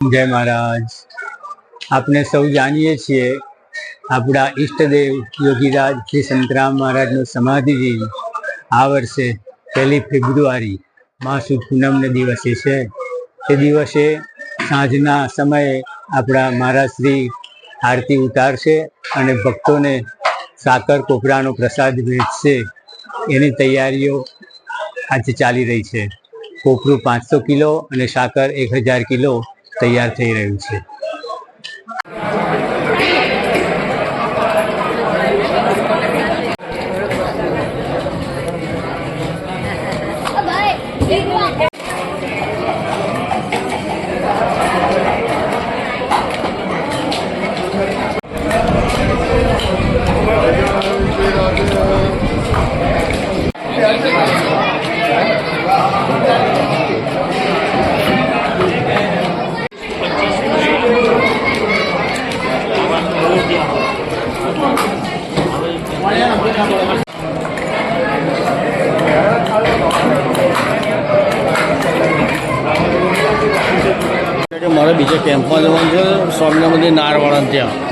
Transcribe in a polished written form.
જય મહારાજ। આપણે સૌ જાણીએ છીએ આપણા ઈષ્ટદેવ યોગીરાજ શ્રી સંતરામ મહારાજનો સમાધિ દિન આ વર્ષે 1 ફેબ્રુઆરી માસુદ પૂનમને દિવસે છે। તે દિવસે સાંજના સમયે આપણા મહારાજ શ્રી આરતી ઉતારશે અને ભક્તોને સાકર કોપરાનો પ્રસાદ વેચશે। એની તૈયારીઓ આજે ચાલી રહી છે। કોપરું 500 કિલો અને સાકર 1000 કિલો તૈયાર થઈ રહ્યું છે। મારે બીજા કેમ્પમાં જવાનું છે, સ્વામિનારાયણ મંદિર નારવાડા ત્યાં।